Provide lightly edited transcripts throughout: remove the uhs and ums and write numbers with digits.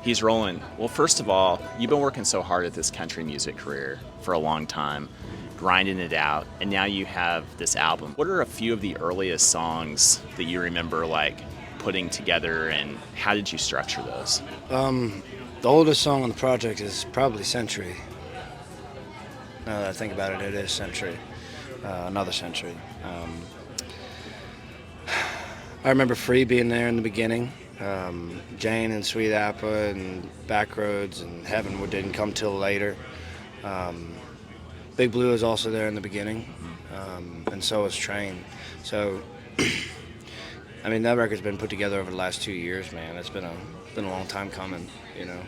He's rolling. Well, first of all, you've been working so hard at this country music career for a long time, grinding it out, and now you have this album. What are a few of the earliest songs that you remember like putting together, and how did you structure those? The oldest song on the project is probably Century. Now that I think about it, it is Century. Another Century. I remember Free being there in the beginning. Jane and Sweet Apple and Backroads and Heavenwood didn't come till later. Um, Big Blue is also there in the beginning, and so is Train. So, I mean, that record's been put together over the last 2 years, man. It's been a long time coming, you know.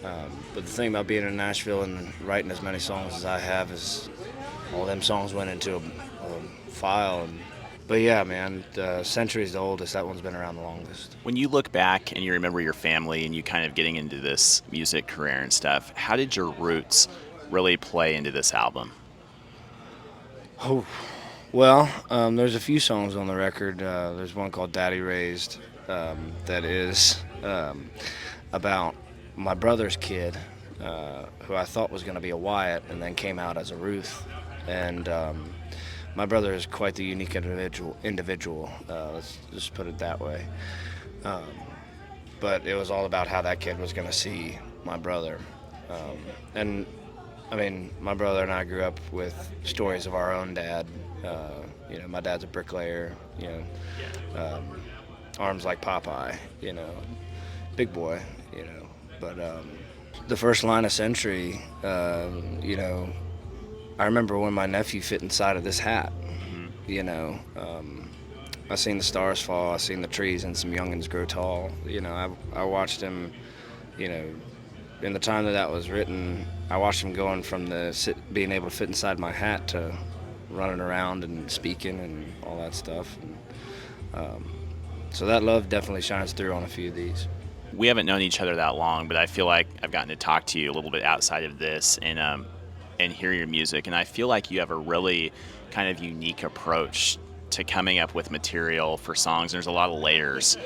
But the thing about being in Nashville and writing as many songs as I have is all them songs went into a file. But yeah, man, Century's the oldest. That one's been around the longest. When you look back and you remember your family and you kind of getting into this music career and stuff, how did your roots really play into this album? Oh, well, there's a few songs on the record. There's one called Daddy Raised that is about my brother's kid, who I thought was going to be a Wyatt and then came out as a Ruth. And my brother is quite the unique individual. Let's just put it that way. Um, but it was all about how that kid was going to see my brother. And I mean, my brother and I grew up with stories of our own dad. My dad's a bricklayer. Arms like Popeye. Big boy. But the first line of Century. I remember when my nephew fit inside of this hat. I seen the stars fall. I seen the trees and some youngins grow tall. I watched him. In the time that was written, I watched him going from being able to fit inside my hat to running around and speaking and all that stuff. So that love definitely shines through on a few of these. We haven't known each other that long, but I feel like I've gotten to talk to you a little bit outside of this and hear your music, and I feel like you have a really kind of unique approach to coming up with material for songs. There's a lot of layers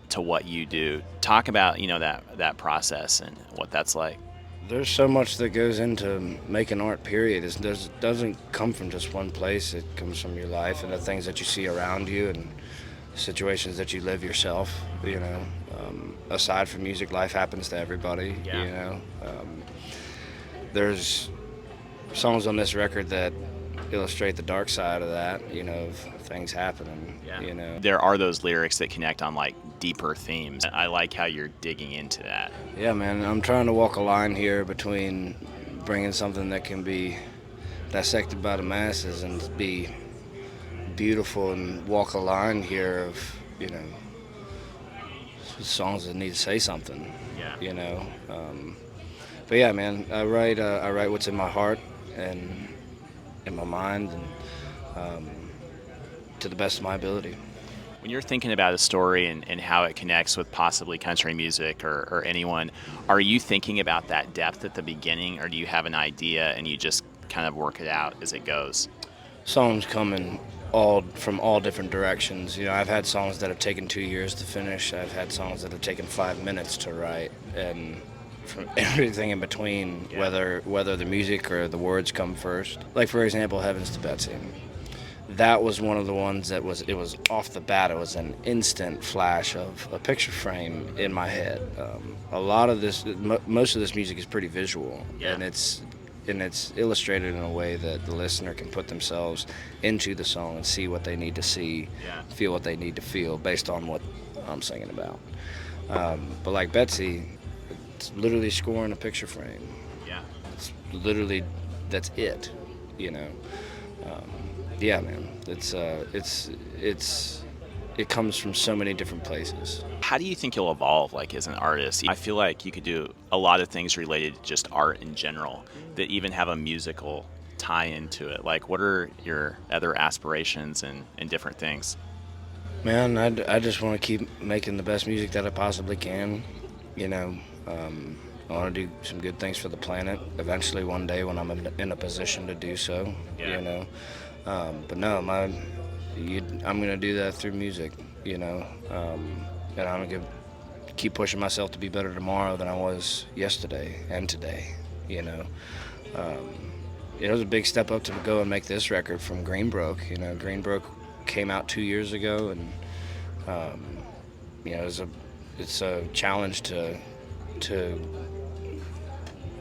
to what you do. Talk about that process and what that's like. There's so much that goes into making art, period. It doesn't come from just one place. It comes from your life and the things that you see around you and situations that you live yourself. Aside from music, life happens to everybody. Yeah. There's songs on this record that illustrate the dark side of that, of things happening. Yeah. There are those lyrics that connect on like deeper themes. I like how you're digging into that. Yeah, man, I'm trying to walk a line here between bringing something that can be dissected by the masses and be beautiful, and walk a line here of, songs that need to say something. Yeah. But yeah, man, I write what's in my heart and in my mind, and to the best of my ability. When you're thinking about a story and how it connects with possibly country music or anyone, are you thinking about that depth at the beginning, or do you have an idea and you just kind of work it out as it goes? Songs come in from all different directions. I've had songs that have taken 2 years to finish. I've had songs that have taken 5 minutes to write, and from everything in between, Yeah. whether the music or the words come first. Like, for example, Heavens to Betsy. That was one of the ones that it was off the bat. It was an instant flash of a picture frame in my head. A lot of this, most of this music is pretty visual, Yeah. and it's illustrated in a way that the listener can put themselves into the song and see what they need to see, Yeah. feel what they need to feel based on what I'm singing about. But like Betsy, it's literally scoring a picture frame. Yeah. It's literally, that's it, Yeah, man. It comes from so many different places. How do you think you'll evolve like as an artist? I feel like you could do a lot of things related to just art in general that even have a musical tie into it. Like, what are your other aspirations and different things? Man, I just want to keep making the best music that I possibly can. I want to do some good things for the planet eventually one day when I'm in a position to do so. Yeah. But no, I'm gonna do that through music. And I'm gonna keep pushing myself to be better tomorrow than I was yesterday and today. You know, it was a big step up to go and make this record from Greenbrook. You know, Greenbrook came out 2 years ago, and you know, it's a challenge to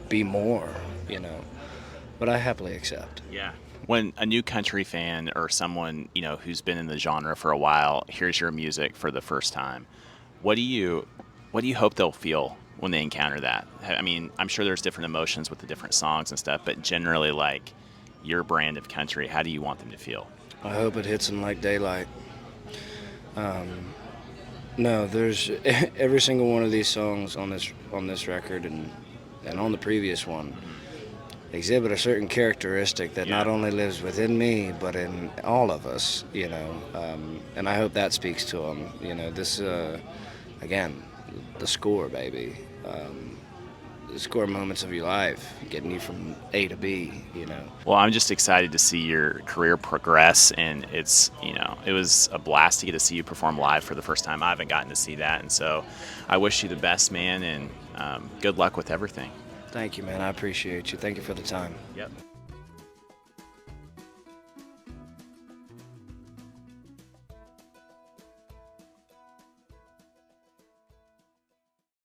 be more. You know, but I happily accept. Yeah. When a new country fan or someone, who's been in the genre for a while hears your music for the first time, what do you hope they'll feel when they encounter that? I mean, I'm sure there's different emotions with the different songs and stuff, but generally, like, your brand of country, how do you want them to feel? I hope it hits them like daylight. No, there's every single one of these songs on this record and on the previous one exhibit a certain characteristic that not only lives within me but in all of us. You know, and I hope that speaks to them. You know, this again, the score, baby. The score moments of your life, getting you from A to B. You know. Well, I'm just excited to see your career progress, and it was a blast to get to see you perform live for the first time. I haven't gotten to see that, and so I wish you the best, man, and good luck with everything. Thank you, man. I appreciate you. Thank you for the time. Yep.